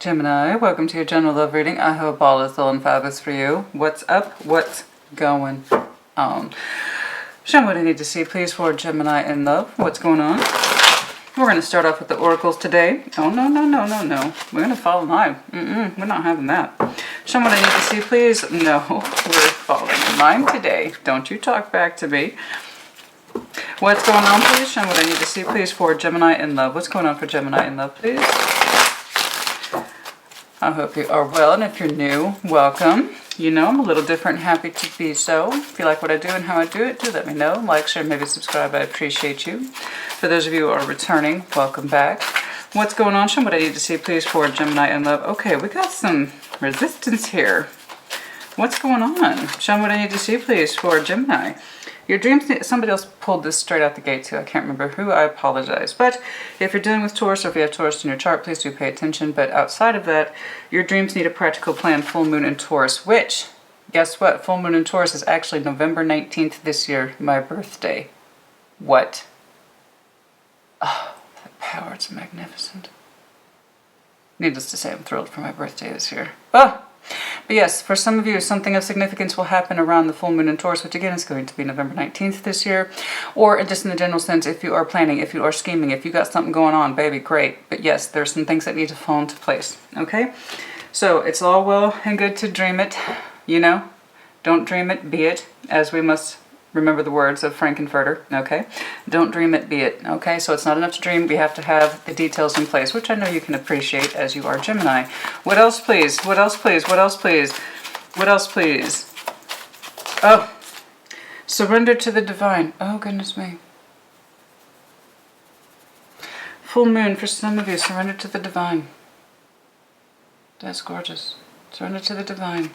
Gemini, welcome to your general love reading. I hope all is well and fabulous for you. What's up? What's going on? Show me what I need to see, please, for Gemini in love. What's going on? We're going to start off with the oracles today. Oh, no. We're going to fall in line. We're not having that. Show me what I need to see, please. No, we're falling in line today. Don't you talk back to me. What's going on, please? Show me what I need to see, please, for Gemini in love. What's going on for Gemini in love, please? I hope you are well, and if you're new, welcome. You know, I'm a little different, happy to be so. If you like what I do and how I do it, do let me know. Like, share, maybe subscribe. I appreciate you. For those of you who are returning, welcome back. What's going on? Show me what I need to see, please, for Gemini in love. Okay, we got some resistance here. What's going on? Show me what I need to see, please, for Gemini. Your dreams, somebody else pulled this straight out the gate too. I can't remember who. I apologize. But if you're dealing with Taurus or if you have Taurus in your chart, please do pay attention. But outside of that, your dreams need a practical plan. Full moon in Taurus, which, guess what? Full moon in Taurus is actually November 19th this year, my birthday. What? Oh, the power, it's magnificent. Needless to say, I'm thrilled for my birthday this year. Oh! But yes, for some of you, something of significance will happen around the full moon in Taurus, which again is going to be November 19th this year. Or just in the general sense, if you are planning, if you are scheming, if you got something going on, baby, great. But yes, there's some things that need to fall into place, okay? So it's all well and good to dream it, you know? Don't dream it, be it, as we must remember the words of Frankenfurter, okay? Don't dream it, be it, okay? So it's not enough to dream. We have to have the details in place, which I know you can appreciate as you are Gemini. What else, please? What else, please? What else, please? What else, please? Oh, surrender to the divine. Oh, goodness me. Full moon for some of you. Surrender to the divine. That's gorgeous. Surrender to the divine.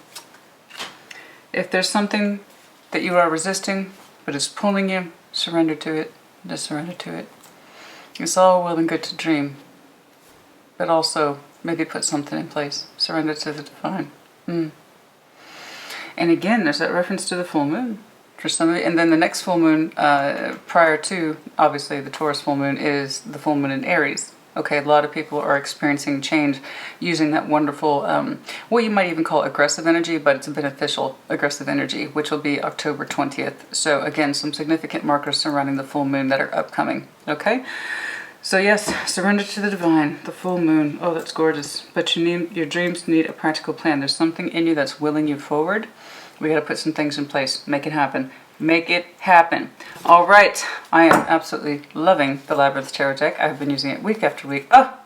If there's something that you are resisting, but it's pulling you, surrender to it. Just surrender to it. It's all well and good to dream, but also maybe put something in place. Surrender to the divine. And again, there's that reference to the full moon for some of you. And then the next full moon, prior to, obviously, the Taurus full moon, is the full moon in Aries. Okay, a lot of people are experiencing change using that wonderful, what you might even call aggressive energy, but it's a beneficial aggressive energy, which will be October 20th. So again, some significant markers surrounding the full moon that are upcoming, okay? So yes, surrender to the divine, the full moon. Oh, that's gorgeous. But your dreams need a practical plan. There's something in you that's willing you forward. We got to put some things in place. Make it happen. Make it happen. All right. I am absolutely loving the Labyrinth Tarot deck. I've been using it week after week. Oh,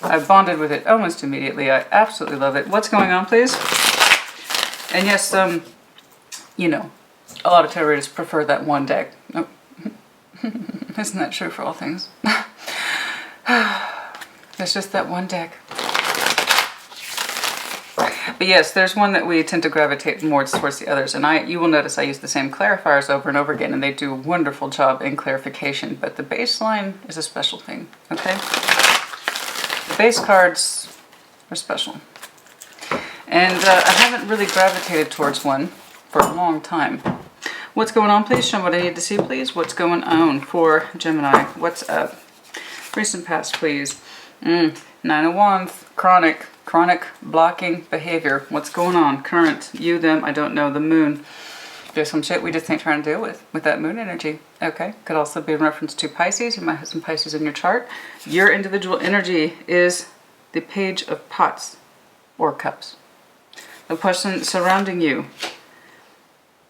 I bonded with it almost immediately. I absolutely love it. What's going on, please? And yes, you know, a lot of tarot readers prefer that one deck. Oh. Isn't that true for all things? It's just that one deck. But yes, there's one that we tend to gravitate more towards the others. And you will notice I use the same clarifiers over and over again, and they do a wonderful job in clarification. But the baseline is a special thing, okay? The base cards are special. And I haven't really gravitated towards one for a long time. What's going on, please? Show me what I need to see, please. What's going on for Gemini? What's up? Recent past, please. Nine of Wands, chronic blocking behavior. What's going on? Current, you, them, I don't know, the moon. There's some shit we just ain't trying to deal with that moon energy. Okay, could also be in reference to Pisces. You might have some Pisces in your chart. Your individual energy is the Page of Pots or Cups. The person surrounding you.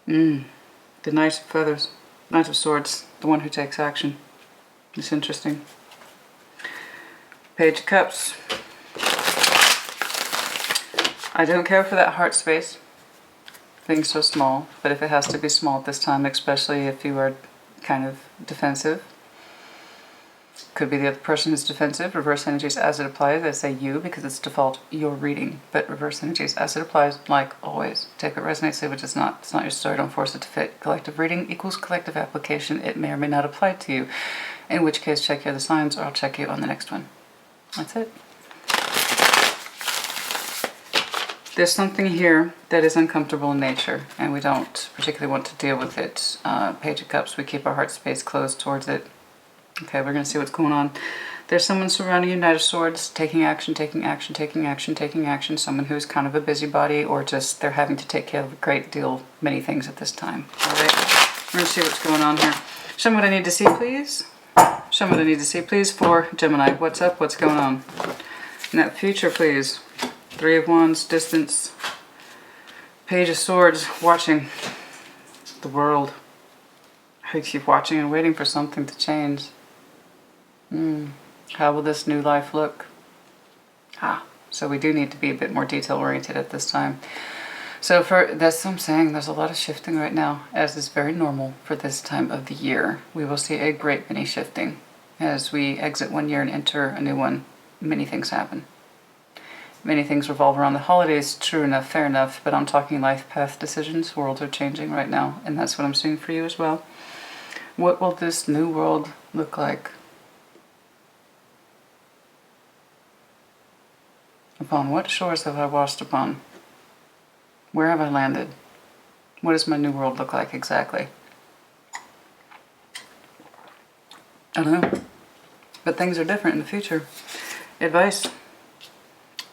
The Knight of Feathers, Knight of Swords, the one who takes action. It's interesting. Page of Cups. I don't care for that heart space being so small, but if it has to be small at this time, especially if you are kind of defensive, could be the other person who's defensive. Reverse energies as it applies. I say you because it's default your reading, but reverse energies as it applies, like always. Take what resonates, leave what does not. It's not your story, don't force it to fit. Collective reading equals collective application. It may or may not apply to you, in which case check your other signs, or I'll check you on the next one. That's it. There's something here that is uncomfortable in nature, and we don't particularly want to deal with it. Page of Cups, we keep our heart space closed towards it. Okay, we're going to see what's going on. There's someone surrounding you, Knight of Swords, taking action, taking action, taking action, taking action. Someone who's kind of a busybody, or just they're having to take care of a great deal, many things at this time. All right, we're going to see what's going on here. Show me what I need to see, please. Show me what I need to see, please, for Gemini. What's up? What's going on? In that future, please. Three of Wands, distance. Page of Swords, watching the world. I keep watching and waiting for something to change. How will this new life look? So we do need to be a bit more detail-oriented at this time. So that's what I'm saying. There's a lot of shifting right now, as is very normal for this time of the year. We will see a great many shifting. As we exit one year and enter a new one, many things happen. Many things revolve around the holidays, true enough, fair enough, but I'm talking life path decisions. Worlds are changing right now, and that's what I'm seeing for you as well. What will this new world look like? Upon what shores have I washed upon? Where have I landed? What does my new world look like exactly? I don't know. But things are different in the future. Advice.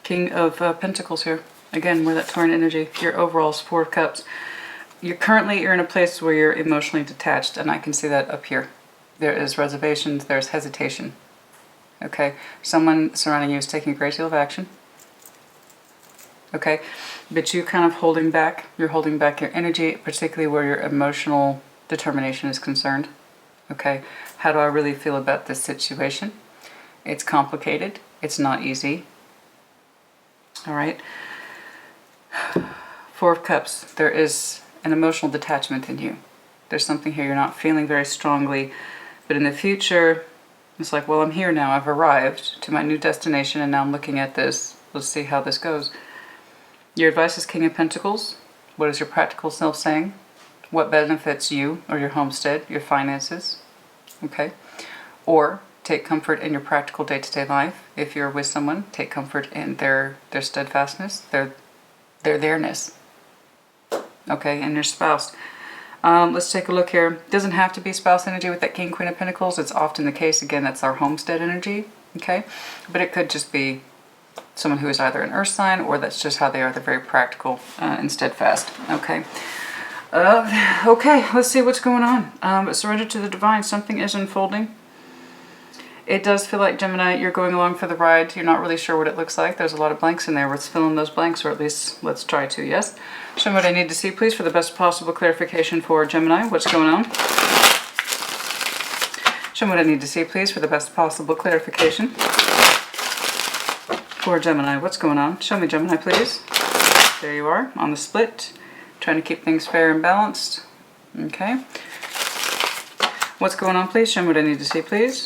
King of Pentacles here. Again, we're that Taurean energy. Your overalls, Four of Cups. You're in a place where you're emotionally detached, and I can see that up here. There is reservations, there's hesitation. Okay? Someone surrounding you is taking a great deal of action. Okay, but you kind of holding back. You're holding back your energy, particularly where your emotional determination is concerned. Okay, how do I really feel about this situation? It's complicated. It's not easy. All right. Four of Cups. There is an emotional detachment in you. There's something here you're not feeling very strongly, but in the future, it's like, well, I'm here now. I've arrived to my new destination, and now I'm looking at this. Let's see how this goes. Your advice is King of Pentacles. What is your practical self saying? What benefits you or your homestead, your finances? Okay. Or take comfort in your practical day-to-day life. If you're with someone, take comfort in their steadfastness, their there-ness. Okay, and your spouse. Let's take a look here. It doesn't have to be spouse energy with that King, Queen of Pentacles. It's often the case. Again, that's our homestead energy. Okay, but it could just be someone who is either an earth sign, or that's just how they are. They're very practical and steadfast. Okay. Okay, let's see what's going on. Surrender to the divine. Something is unfolding. It does feel like, Gemini, you're going along for the ride. You're not really sure what it looks like. There's a lot of blanks in there. Let's fill in those blanks, or at least let's try to, yes? Show me what I need to see, please, for the best possible clarification for Gemini. What's going on? Show me what I need to see, please, for the best possible clarification for Gemini. What's going on? Show me, Gemini, please. There you are, on the split. Trying to keep things fair and balanced. Okay. What's going on, please? Show me what I need to see, please.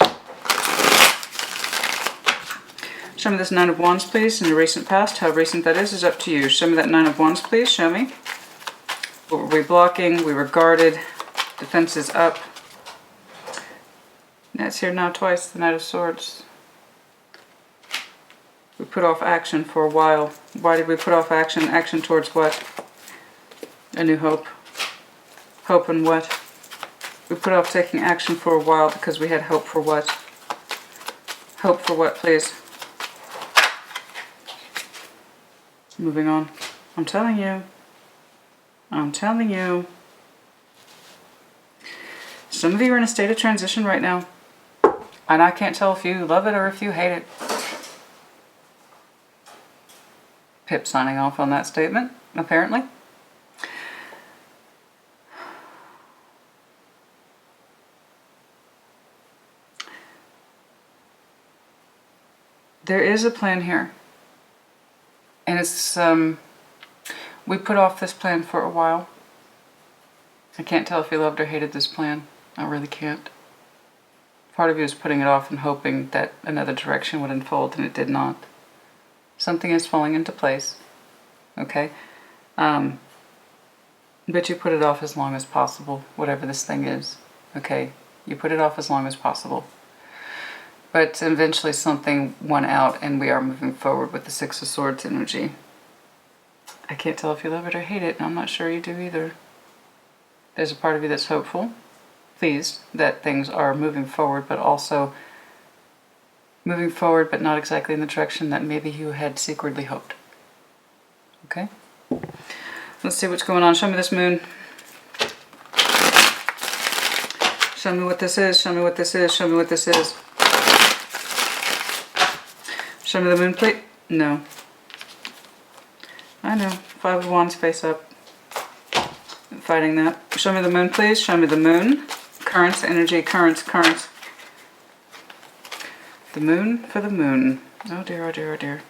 Show me this Nine of Wands, please, in the recent past. How recent that is up to you. Show me that Nine of Wands, please. Show me. What were we blocking? We were guarded. Defense is up. That's here now twice, the Knight of Swords. We put off action for a while. Why did we put off action? Action towards what? A new hope. Hope in what? We put off taking action for a while because we had hope for what? Hope for what, please? Moving on. I'm telling you. I'm telling you. Some of you are in a state of transition right now. And I can't tell if you love it or if you hate it. Pip signing off on that statement, apparently. There is a plan here. And it's, we put off this plan for a while. I can't tell if you loved or hated this plan. I really can't. Part of you is putting it off and hoping that another direction would unfold, and it did not. Something is falling into place. Okay? But you put it off as long as possible, whatever this thing is. Okay? You put it off as long as possible. But eventually something won out, and we are moving forward with the Six of Swords energy. I can't tell if you love it or hate it, and I'm not sure you do either. There's a part of you that's hopeful, pleased that things are moving forward, but also moving forward, but not exactly in the direction that maybe you had secretly hoped. Okay? Let's see what's going on. Show me this moon. Show me what this is. Show me what this is. Show me what this is. Show me the moon plate. No. I know. 5 of Wands face up. I'm fighting that. Show me the moon, please. Show me the moon. Currents, energy, currents, currents. The moon for the moon. Oh dear, oh dear, oh dear.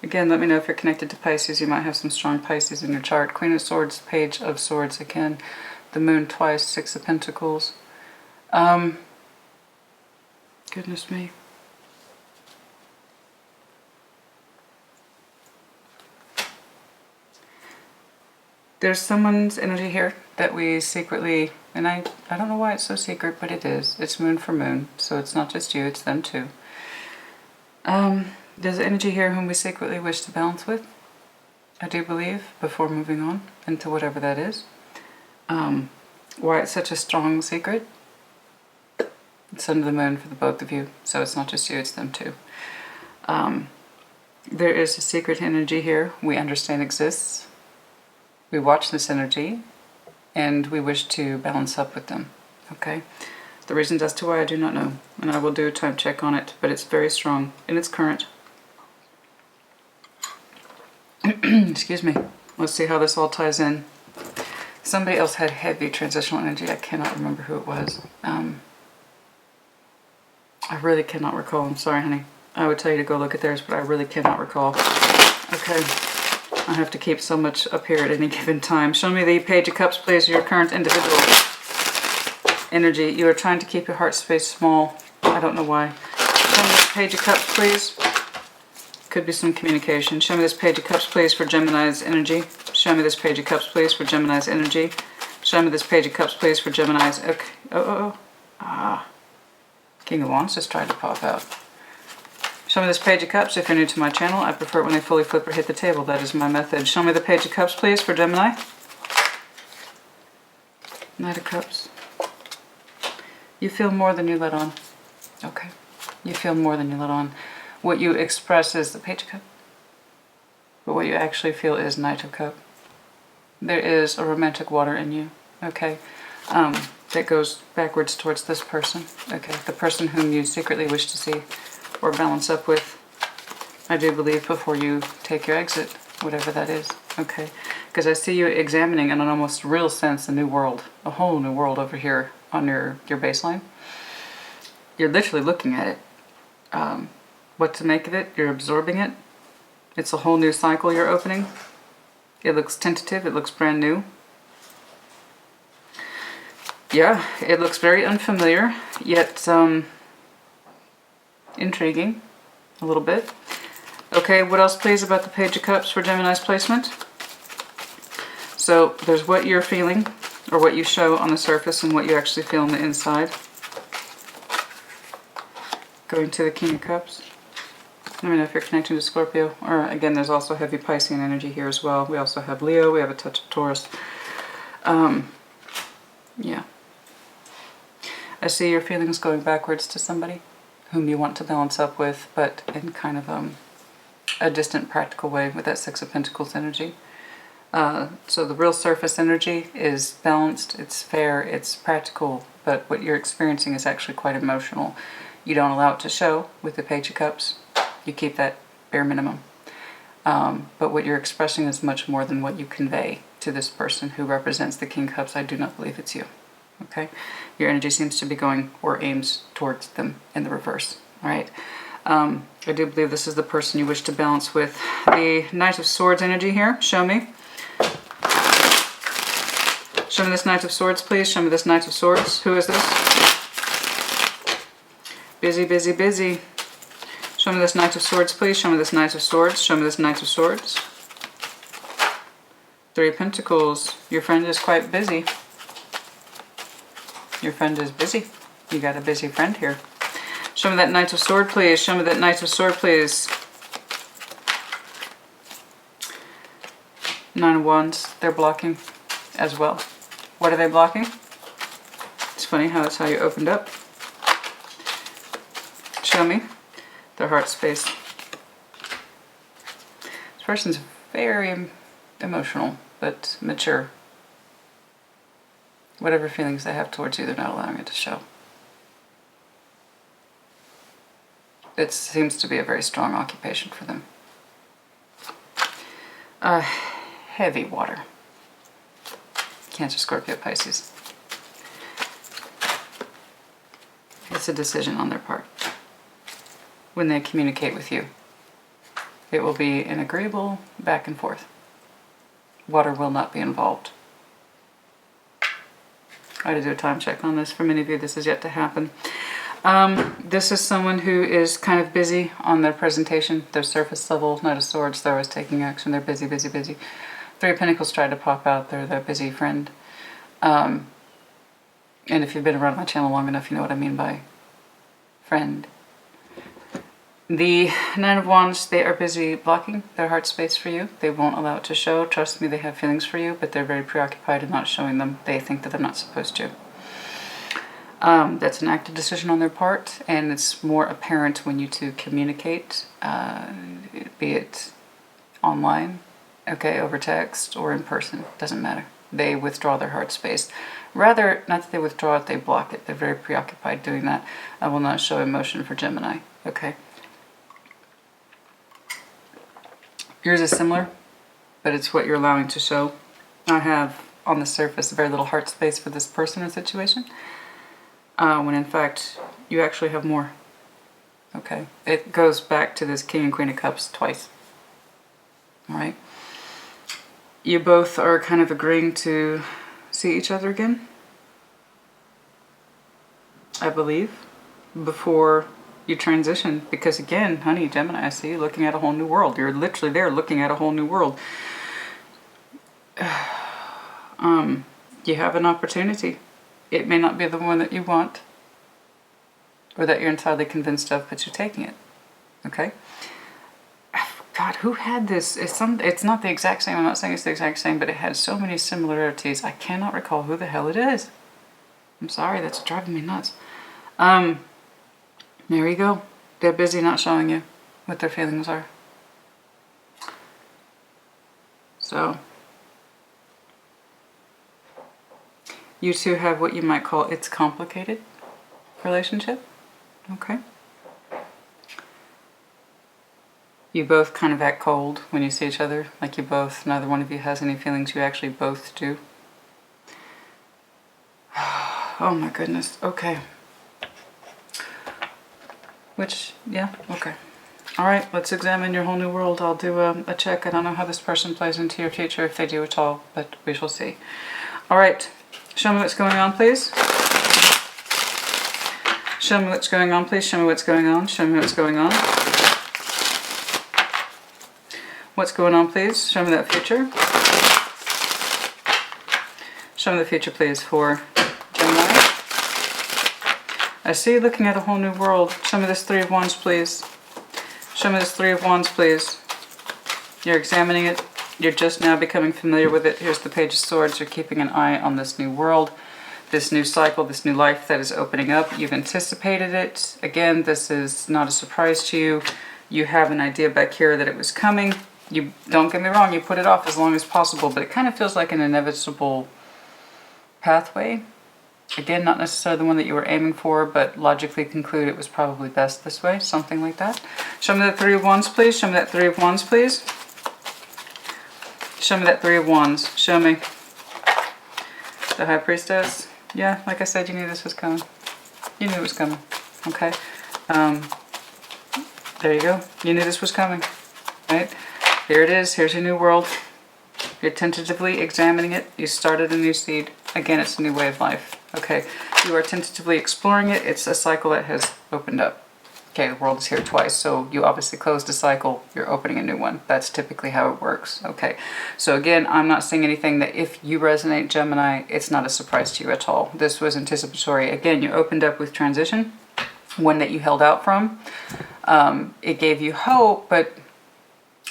Again, let me know if you're connected to Pisces. You might have some strong Pisces in your chart. Queen of Swords, Page of Swords again. The moon twice, 6 of Pentacles. Goodness me. There's someone's energy here that we secretly, and I don't know why it's so secret, but it is. It's moon for moon, so it's not just you, it's them too. There's energy here whom we secretly wish to balance with, I do believe, before moving on into whatever that is. Why it's such a strong secret? It's under the moon for the both of you, so it's not just you, it's them too. There is a secret energy here we understand exists. We watch this energy, and we wish to balance up with them, okay? The reasons as to why I do not know, and I will do a time check on it, but it's very strong in its current. Excuse me. Let's see how this all ties in. Somebody else had heavy transitional energy. I cannot remember who it was. I really cannot recall. I'm sorry, honey. I would tell you to go look at theirs, but I really cannot recall. Okay. I have to keep so much up here at any given time. Show me the Page of Cups, please, your current individual energy. You are trying to keep your heart space small. I don't know why. Show me this Page of Cups, please. Could be some communication. Show me this Page of Cups, please, for Gemini's energy. Show me this Page of Cups, please, for Gemini's energy. Show me this Page of Cups, please, for Gemini's... Okay. King of Wands just tried to pop out. Show me this Page of Cups. If you're new to my channel, I prefer it when they fully flip or hit the table. That is my method. Show me the Page of Cups, please, for Gemini. Knight of Cups. You feel more than you let on. Okay. You feel more than you let on. What you express is the Page of Cups. But what you actually feel is Knight of Cups. There is a romantic water in you. Okay. That goes backwards towards this person. Okay. The person whom you secretly wish to see or balance up with, I do believe, before you take your exit, whatever that is, okay? Because I see you examining in an almost real sense a new world, a whole new world over here on your baseline. You're literally looking at it. What to make of it, you're absorbing it. It's a whole new cycle you're opening. It looks tentative, it looks brand new. Yeah, it looks very unfamiliar, yet intriguing, a little bit. Okay, what else please about the Page of Cups for Gemini's placement? So there's what you're feeling, or what you show on the surface, and what you actually feel on the inside. Going to the King of Cups. Let me know if you're connecting to Scorpio. Or again, there's also heavy Piscean energy here as well. We also have Leo, we have a touch of Taurus. Yeah. I see your feelings going backwards to somebody whom you want to balance up with, but in kind of a distant, practical way with that 6 of Pentacles energy. So the real surface energy is balanced, it's fair, it's practical, but what you're experiencing is actually quite emotional. You don't allow it to show with the Page of Cups. You keep that bare minimum. But what you're expressing is much more than what you convey to this person who represents the King of Cups. I do not believe it's you. Okay, your energy seems to be going or aims towards them in the reverse. All right, I do believe this is the person you wish to balance with. The Knight of Swords energy here. Show me. Show me this Knight of Swords, please. Show me this Knight of Swords. Who is this? Busy, busy, busy. Show me this Knight of Swords, please. Show me this Knight of Swords. Show me this Knight of Swords. 3 of Pentacles. Your friend is quite busy. Your friend is busy. You got a busy friend here. Show me that Knight of Sword, please. Show me that Knight of Sword, please. 9 of Wands. They're blocking as well. What are they blocking? funny how that's how you opened up. Show me their heart space. This person's very emotional, but mature. Whatever feelings they have towards you, they're not allowing it to show. It seems to be a very strong occupation for them. Heavy water. Cancer, Scorpio, Pisces. It's a decision on their part. When they communicate with you, it will be an agreeable back and forth. Water will not be involved. I had to do a time check on this. For many of you, this is yet to happen. This is someone who is kind of busy on their presentation, their surface level. Knight of Swords, they're always taking action. They're busy, busy, busy. Three of Pentacles tried to pop out. They're that busy friend. And if you've been around my channel long enough, you know what I mean by friend. The Nine of Wands, they are busy blocking their heart space for you. They won't allow it to show. Trust me, they have feelings for you, but they're very preoccupied in not showing them. They think that they're not supposed to. That's an active decision on their part, and it's more apparent when you two communicate, be it online, okay, over text, or in person. Doesn't matter. They withdraw their heart space. Rather, not that they withdraw it, they block it. They're very preoccupied doing that. I will not show emotion for Gemini, okay? Yours is similar, but it's what you're allowing to show. I have, on the surface, very little heart space for this person or situation, when in fact, you actually have more. Okay? It goes back to this King and Queen of Cups twice. Alright? You both are kind of agreeing to see each other again, I believe, before you transition, because again, honey, Gemini, I see you looking at a whole new world. You're literally there looking at a whole new world. You have an opportunity. It may not be the one that you want or that you're entirely convinced of, but you're taking it. Okay? God, who had this? It's not the exact same. I'm not saying it's the exact same, but it had so many similarities. I cannot recall who the hell it is. I'm sorry, that's driving me nuts. There you go. They're busy not showing you what their feelings are. So, you two have what you might call it's complicated relationship. Okay. You both kind of act cold when you see each other. Like you both, neither one of you has any feelings. You actually both do. Oh my goodness. Okay. Which, yeah, okay. Alright, let's examine your whole new world. I'll do a check. I don't know how this person plays into your future, if they do at all, but we shall see. Alright, show me what's going on, please. Show me what's going on, please. Show me what's going on. Show me what's going on. What's going on, please? Show me that future. Show me the future, please, for Gemini. I see you looking at a whole new world. Show me this Three of Wands, please. Show me this Three of Wands, please. You're examining it. You're just now becoming familiar with it. Here's the Page of Swords. You're keeping an eye on this new world, this new cycle, this new life that is opening up. You've anticipated it. Again, this is not a surprise to you. You have an idea back here that it was coming. You, don't get me wrong, you put it off as long as possible, but it kind of feels like an inevitable pathway. Again, not necessarily the one that you were aiming for, but logically conclude it was probably best this way, something like that. Show me that Three of Wands, please. Show me that Three of Wands, please. Show me that Three of Wands. Show me the High Priestess. Yeah, like I said, you knew this was coming. You knew it was coming. Okay. There you go. You knew this was coming. Right? Here it is. Here's your new world. You're tentatively examining it. You started a new seed. Again, it's a new way of life. Okay, you are tentatively exploring it. It's a cycle that has opened up. Okay, the world is here twice, so you obviously closed a cycle. You're opening a new one. That's typically how it works. Okay, so again, I'm not saying anything that if you resonate Gemini, it's not a surprise to you at all. This was anticipatory. Again, you opened up with transition, one that you held out from. It gave you hope, but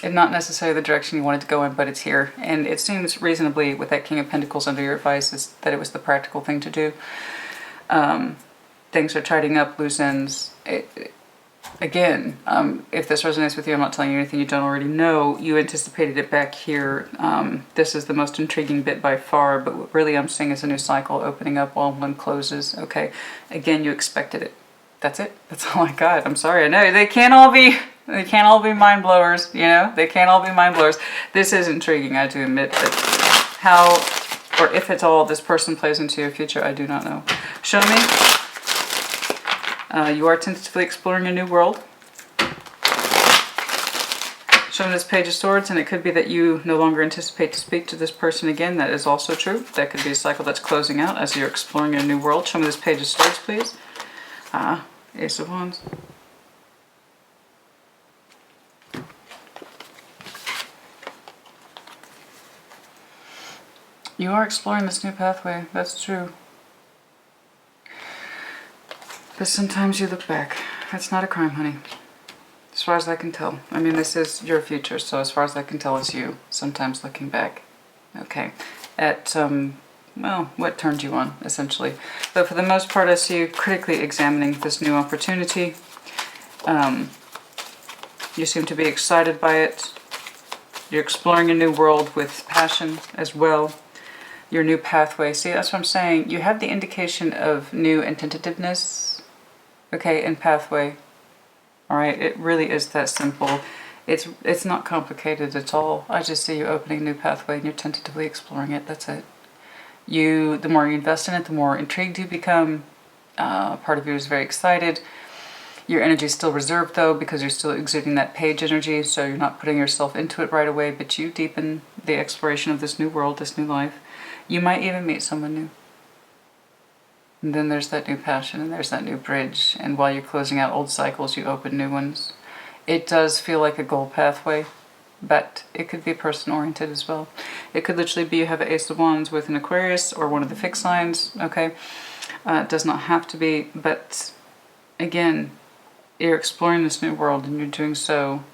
and not necessarily the direction you wanted to go in, but it's here. And it seems reasonably, with that King of Pentacles under your advice, is that it was the practical thing to do. Things are tidying up, loose ends. Again, if this resonates with you, I'm not telling you anything you don't already know. You anticipated it back here. This is the most intriguing bit by far, but what really I'm seeing is a new cycle opening up while one closes, okay? Again, you expected it. That's it. That's all I got. I'm sorry. I know they can't all be mind blowers, you know? They can't all be mind blowers. This is intriguing, I do admit, but how or if at all this person plays into your future, I do not know. Show me. You are tentatively exploring a new world. Show me this Page of Swords, and it could be that you no longer anticipate to speak to this person again. That is also true. That could be a cycle that's closing out as you're exploring a new world. Show me this Page of Swords, please. Ace of Wands. You are exploring this new pathway. That's true. But sometimes you look back. That's not a crime, honey. As far as I can tell. I mean, this is your future, so as far as I can tell, it's you. Sometimes looking back. Okay. At, well, what turned you on, essentially. But for the most part, I see you critically examining this new opportunity. You seem to be excited by it. You're exploring a new world with passion as well. Your new pathway. See, that's what I'm saying. You have the indication of new and tentativeness, okay, and pathway. All right, it really is that simple. It's not complicated at all. I just see you opening a new pathway and you're tentatively exploring it. That's it. The more you invest in it, the more intrigued you become. Part of you is very excited. Your energy is still reserved though, because you're still exuding that page energy, so you're not putting yourself into it right away, but you deepen the exploration of this new world, this new life. You might even meet someone new. And then there's that new passion, and there's that new bridge. And while you're closing out old cycles, you open new ones. It does feel like a goal pathway, but it could be person-oriented as well. It could literally be you have an Ace of Wands with an Aquarius or one of the fixed signs, okay? It does not have to be, but again, you're exploring this new world, and you're doing so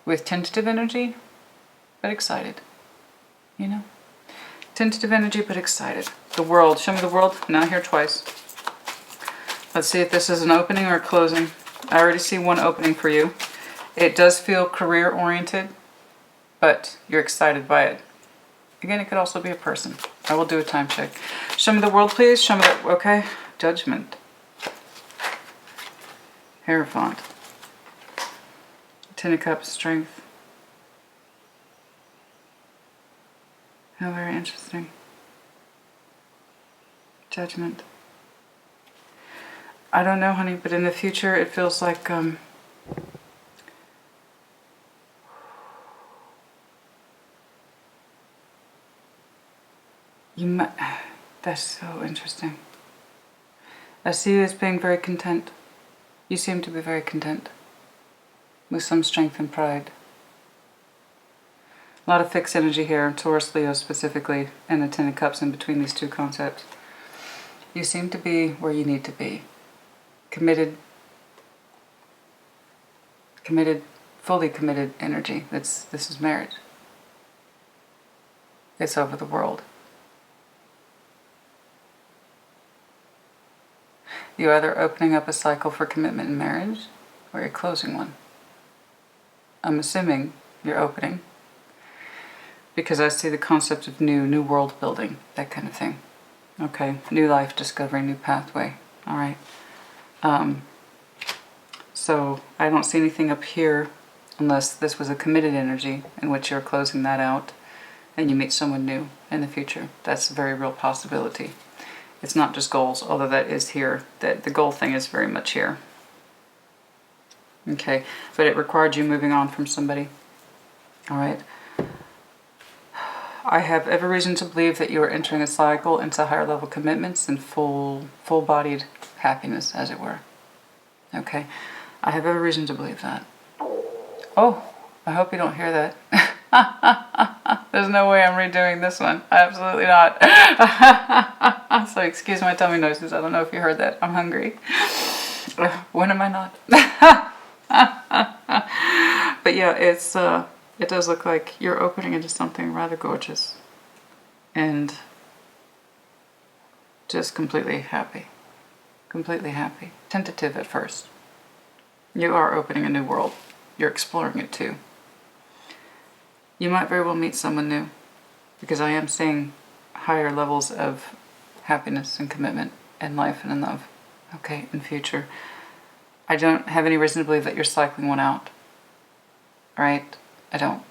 with tentative energy, but excited, you know? Tentative energy, but excited. The world. Show me the world. Now here twice. Let's see if this is an opening or a closing. I already see one opening for you. It does feel career-oriented, but you're excited by it. Again, it could also be a person. I will do a time check. Show me the world, please. Show me that. Okay. Judgment. Hierophant. Ten of Cups. Strength. How very interesting. Judgment. I don't know, honey, but in the future it feels like you might. That's so interesting. I see you as being very content. You seem to be very content, with some strength and pride. A lot of fixed energy here, Taurus, Leo specifically, and the Ten of Cups in between these two concepts. You seem to be where you need to be. Committed, fully committed energy. This is marriage. It's over the world. You're either opening up a cycle for commitment in marriage, or you're closing one. I'm assuming you're opening, because I see the concept of new world building, that kind of thing. Okay, new life discovery, new pathway. All right. So I don't see anything up here unless this was a committed energy in which you're closing that out and you meet someone new in the future. That's a very real possibility. It's not just goals, although that is here. That the goal thing is very much here. Okay, but it required you moving on from somebody. All right. I have every reason to believe that you are entering a cycle into higher level commitments and full-bodied happiness, as it were. Okay, I have every reason to believe that. Oh, I hope you don't hear that. There's no way I'm redoing this one. Absolutely not. So excuse my tummy noises. I don't know if you heard that. I'm hungry. When am I not? But yeah, it does look like you're opening into something rather gorgeous and just completely happy. Completely happy. Tentative at first. You are opening a new world. You're exploring it too. You might very well meet someone new, because I am seeing higher levels of happiness and commitment in life and in love, okay, in future. I don't have any reason to believe that you're cycling one out, right? I don't.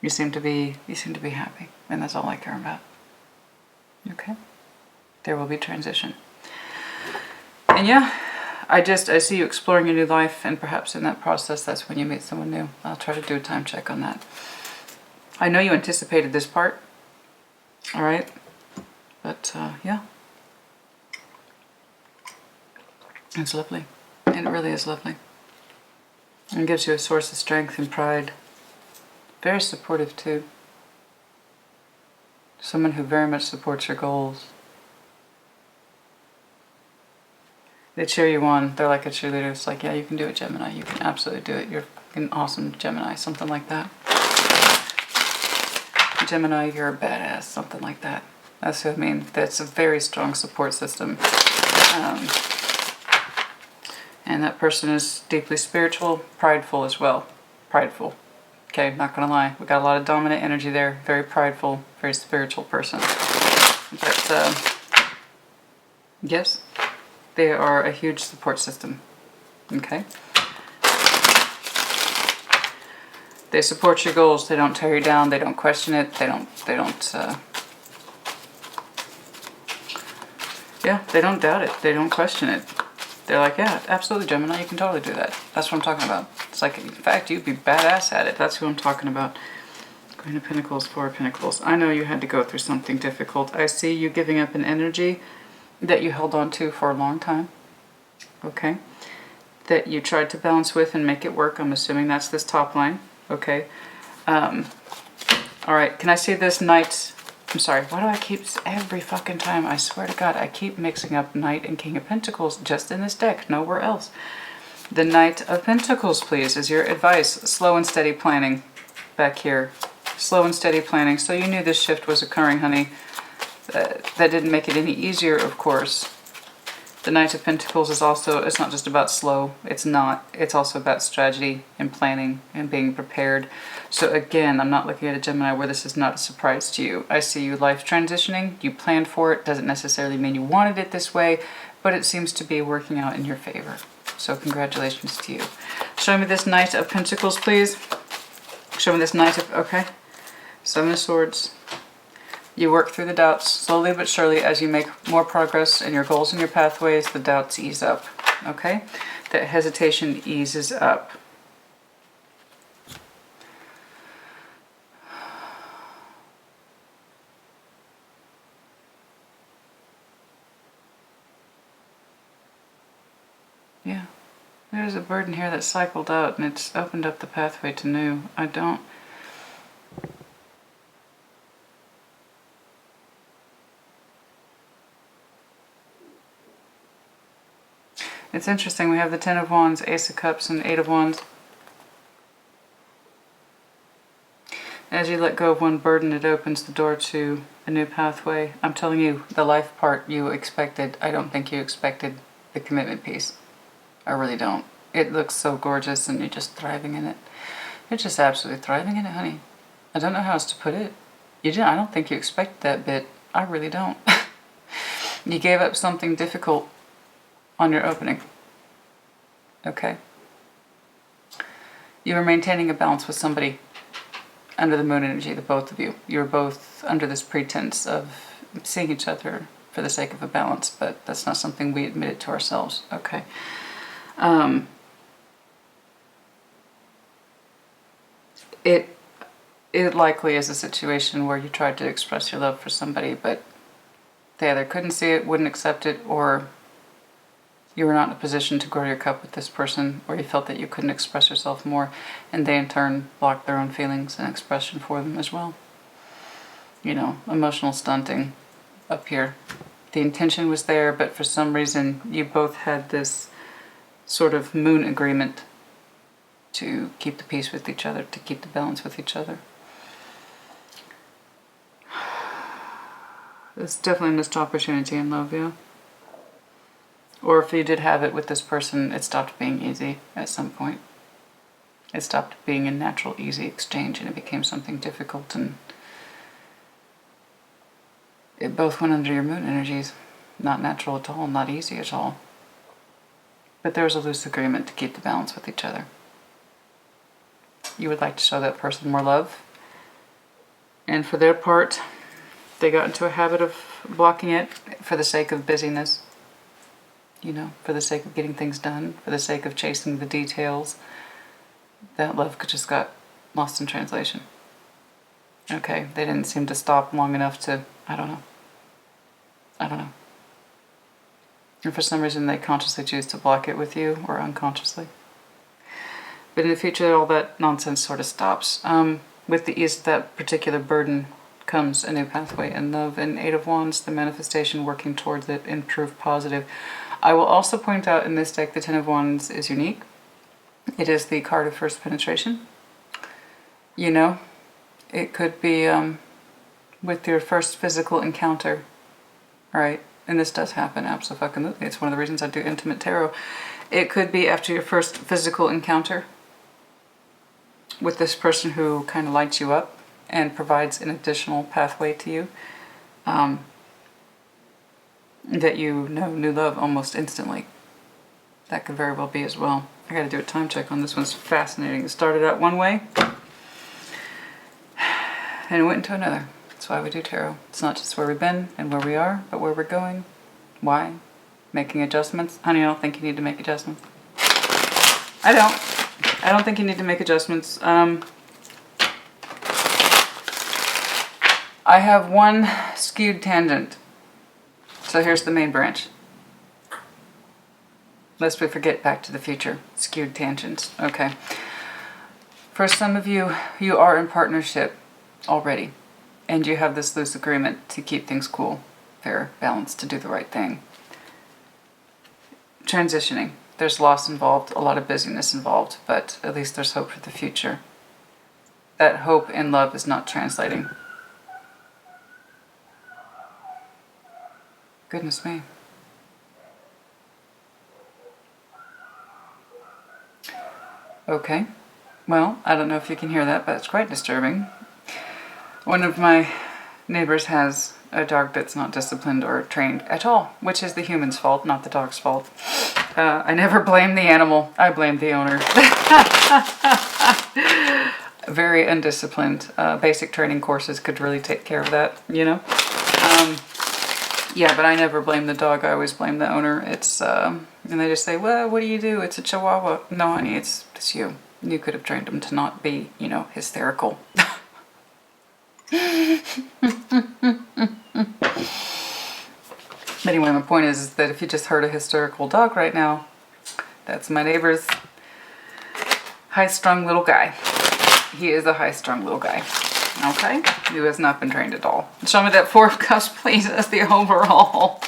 You seem to be happy, and that's all I care about. Okay? There will be transition. And yeah, I see you exploring a new life, and perhaps in that process, that's when you meet someone new. I'll try to do a time check on that. I know you anticipated this part, all right? But yeah, it's lovely. It really is lovely. And gives you a source of strength and pride. Very supportive too. Someone who very much supports your goals. They cheer you on. They're like a cheerleader. It's like, yeah, you can do it, Gemini. You can absolutely do it. You're an awesome Gemini. Something like that. Gemini, you're a badass. Something like that. That's what I mean. That's a very strong support system. And that person is deeply spiritual, prideful as well. Prideful. Okay, not gonna lie. We got a lot of dominant energy there. Very prideful, very spiritual person. But, yes. They are a huge support system, okay? They support your goals. They don't tear you down. They don't question it. They don't doubt it. They don't question it. They're like, yeah, absolutely, Gemini, you can totally do that. That's what I'm talking about. It's like, in fact, you'd be badass at it. That's who I'm talking about. Queen of Pentacles, Four of Pentacles. I know you had to go through something difficult. I see you giving up an energy that you held on to for a long time, okay, that you tried to balance with and make it work. I'm assuming that's this top line, okay. All right, can I see this Knight? I'm sorry, why do I keep, every fucking time, I swear to God, I keep mixing up Knight and King of Pentacles just in this deck, nowhere else. The Knight of Pentacles, please, is your advice. Slow and steady planning back here. Slow and steady planning. So you knew this shift was occurring, honey. That didn't make it any easier, of course. The Knight of Pentacles is also, it's not just about slow. It's not. It's also about strategy and planning and being prepared. So again, I'm not looking at a Gemini where this is not a surprise to you. I see you life transitioning. You planned for it. Doesn't necessarily mean you wanted it this way, but it seems to be working out in your favor. So congratulations to you. Show me this Knight of Pentacles, please. Show me this Knight of, okay. Seven of Swords. You work through the doubts slowly but surely. As you make more progress in your goals and your pathways, the doubts ease up, okay? That hesitation eases up. Yeah, there's a burden here that cycled out and it's opened up the pathway to new. It's interesting, we have the Ten of Wands, Ace of Cups, and Eight of Wands. As you let go of one burden, it opens the door to a new pathway. I'm telling you, the life part you expected, I don't think you expected the commitment piece. I really don't. It looks so gorgeous and you're just thriving in it. You're just absolutely thriving in it, honey. I don't know how else to put it. I don't think you expected that bit. I really don't. You gave up something difficult on your opening. Okay. You were maintaining a balance with somebody under the moon energy, the both of you. You were both under this pretense of seeing each other for the sake of a balance, but that's not something we admitted to ourselves. Okay. It likely is a situation where you tried to express your love for somebody, but they either couldn't see it, wouldn't accept it, or you were not in a position to grow your cup with this person, or you felt that you couldn't express yourself more, and they in turn blocked their own feelings and expression for them as well. You know, emotional stunting up here. The intention was there, but for some reason you both had this sort of moon agreement to keep the peace with each other, to keep the balance with each other. It's definitely a missed opportunity in love, yeah. Or if you did have it with this person, it stopped being easy at some point. It stopped being a natural, easy exchange, and it became something difficult, and it both went under your moon energies. Not natural at all, not easy at all. But there was a loose agreement to keep the balance with each other. You would like to show that person more love, and for their part, they got into a habit of blocking it for the sake of busyness. You know, for the sake of getting things done, for the sake of chasing the details. That love just got lost in translation. Okay, they didn't seem to stop long enough to, I don't know. And for some reason they consciously choose to block it with you, or unconsciously. But in the future, all that nonsense sort of stops. With the ease of that particular burden comes a new pathway in love. And Eight of Wands, the manifestation working towards it in proof positive. I will also point out in this deck the Ten of Wands is unique. It is the card of first penetration. You know, it could be with your first physical encounter, right? And this does happen, absolutely. It's one of the reasons I do intimate tarot. It could be after your first physical encounter with this person who kind of lights you up and provides an additional pathway to you. That you know new love almost instantly. That could very well be as well. I gotta do a time check on this one's fascinating. It started out one way and it went into another. That's why we do tarot. It's not just where we've been and where we are, but where we're going. Why? Making adjustments? Honey, I don't think you need to make adjustments. I don't think you need to make adjustments. I have one skewed tangent. So here's the main branch. Lest we forget Back to the Future. Skewed tangents. Okay. For some of you, you are in partnership already. And you have this loose agreement to keep things cool, fair, balanced, to do the right thing. Transitioning. There's loss involved, a lot of busyness involved, but at least there's hope for the future. That hope in love is not translating. Goodness me. Okay. Well, I don't know if you can hear that, but it's quite disturbing. One of my neighbors has a dog that's not disciplined or trained at all, which is the human's fault, not the dog's fault. I never blame the animal. I blame the owner. Very undisciplined. Basic training courses could really take care of that, you know? Yeah, but I never blame the dog. I always blame the owner. It's, and they just say, well, what do you do? It's a chihuahua. No, honey, it's you. You could have trained him to not be, you know, hysterical. Anyway, my point is that if you just heard a hysterical dog right now, that's my neighbor's high-strung little guy. He is a high-strung little guy. Okay? Who has not been trained at all. Show me that Four of Cups, please, as the overall.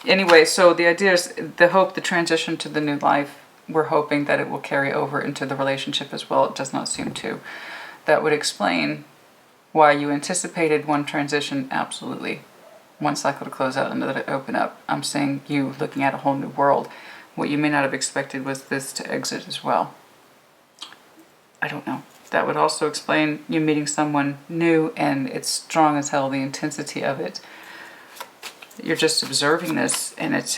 Anyway, so the idea is the hope, the transition to the new life. We're hoping that it will carry over into the relationship as well. It does not seem to. That would explain why you anticipated one transition, absolutely. One cycle to close out, another to open up. I'm saying you looking at a whole new world. What you may not have expected was this to exit as well. I don't know. That would also explain you meeting someone new and it's strong as hell, the intensity of it. You're just observing this and it's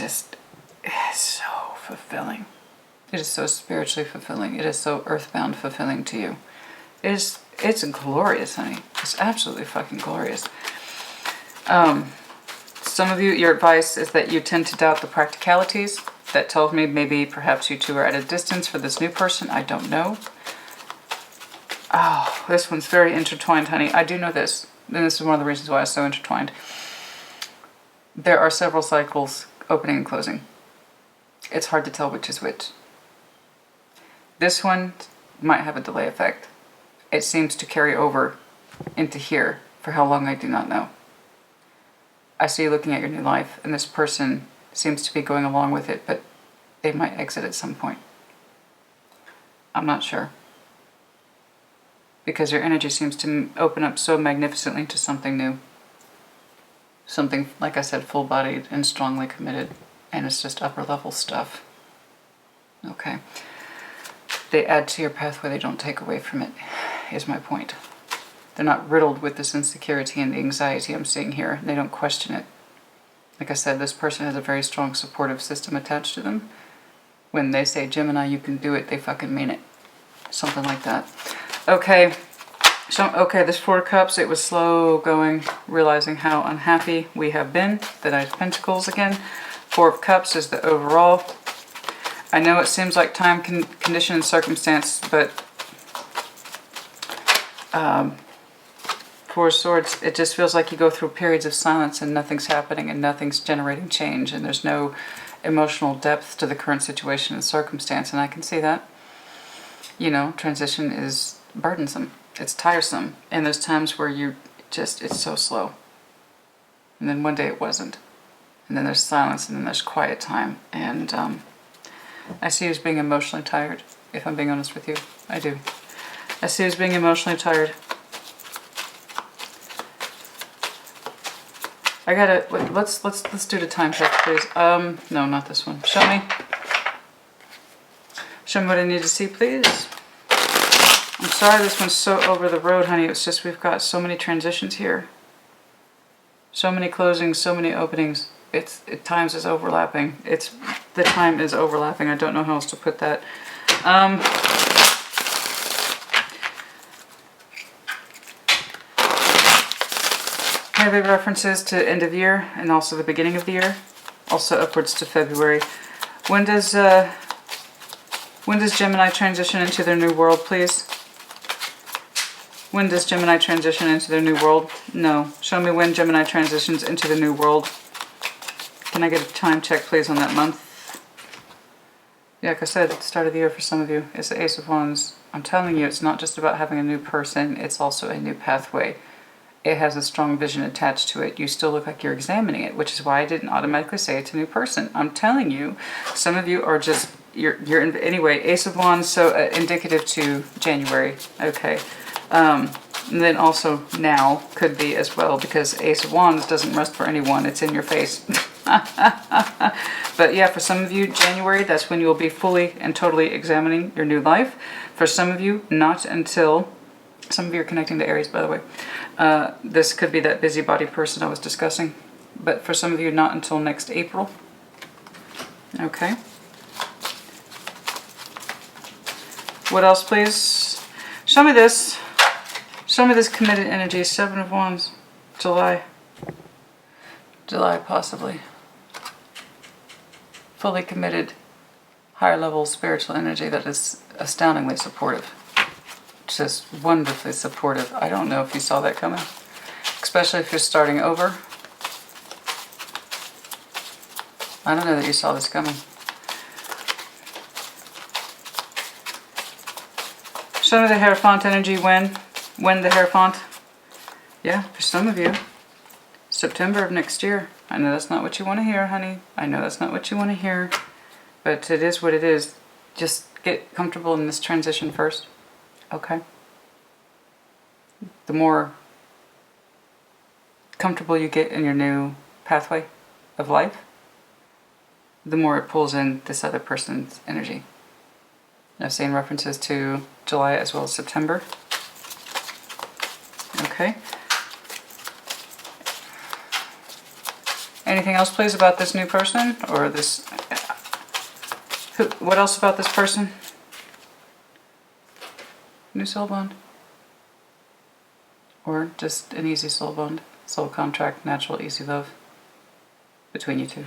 so fulfilling. It is so spiritually fulfilling. It is so earthbound fulfilling to you. It's glorious, honey. It's absolutely fucking glorious. Some of you, your advice is that you tend to doubt the practicalities. That tells me maybe perhaps you two are at a distance for this new person. I don't know. Oh, this one's very intertwined, honey. I do know this. And this is one of the reasons why it's so intertwined. There are several cycles opening and closing. It's hard to tell which is which. This one might have a delay effect. It seems to carry over into here. For how long, I do not know. I see you looking at your new life, and this person seems to be going along with it, but they might exit at some point. I'm not sure. Because your energy seems to open up so magnificently to something new. Something, like I said, full-bodied and strongly committed, and it's just upper-level stuff. Okay. They add to your pathway, they don't take away from it, is my point. They're not riddled with this insecurity and the anxiety I'm seeing here. They don't question it. Like I said, this person has a very strong supportive system attached to them. When they say, Gemini, you can do it, they fucking mean it. Something like that. Okay. So, okay, this Four of Cups, it was slow going, realizing how unhappy we have been. The Knight of Pentacles again. Four of Cups is the overall. I know it seems like time, condition, and circumstance, but Four of Swords, it just feels like you go through periods of silence and nothing's happening and nothing's generating change, and there's no emotional depth to the current situation and circumstance, and I can see that. You know, transition is burdensome. It's tiresome, and there's times where you just, it's so slow. And then one day it wasn't. And then there's silence, and then there's quiet time, and I see you as being emotionally tired, if I'm being honest with you. I do. I see you as being emotionally tired. I gotta, wait, let's do the time check, please. No, not this one. Show me. Show me what I need to see, please. I'm sorry this one's so over the road, honey. It's just we've got so many transitions here. So many closings, so many openings. At times is overlapping. The time is overlapping. I don't know how else to put that. Heavy references to end of year and also the beginning of the year. Also upwards to February. When does Gemini transition into their new world, please? When does Gemini transition into their new world? No. Show me when Gemini transitions into the new world. Can I get a time check, please, on that month? Yeah, like I said, at the start of the year for some of you, it's the Ace of Wands. I'm telling you, it's not just about having a new person, it's also a new pathway. It has a strong vision attached to it. You still look like you're examining it, which is why I didn't automatically say it's a new person. I'm telling you, some of you are just, anyway, Ace of Wands, so indicative to January. Okay. And then also now could be as well, because Ace of Wands doesn't rest for anyone. It's in your face. But yeah, for some of you, January, that's when you'll be fully and totally examining your new life. For some of you, not until... Some of you are connecting to Aries, by the way. This could be that busybody person I was discussing. But for some of you, not until next April. Okay. What else, please? Show me this. Show me this committed energy. Seven of Wands. July. July, possibly. Fully committed, higher level spiritual energy that is astoundingly supportive. Just wonderfully supportive. I don't know if you saw that coming. Especially if you're starting over. I don't know that you saw this coming. Show me the Hierophant energy when the Hierophant. Yeah, for some of you. September of next year. I know that's not what you want to hear, honey. I know that's not what you want to hear. But it is what it is. Just get comfortable in this transition first. Okay? The more comfortable you get in your new pathway of life, the more it pulls in this other person's energy. I've seen references to July as well as September. Okay? Anything else, please, about this new person? Or this... What else about this person? New soul bond? Or just an easy soul bond? Soul contract, natural, easy love between you two.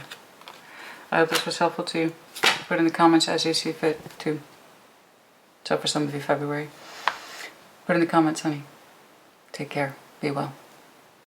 I hope this was helpful to you. Put in the comments as you see fit, too. So for some of you, February. Put in the comments, honey. Take care. Be well.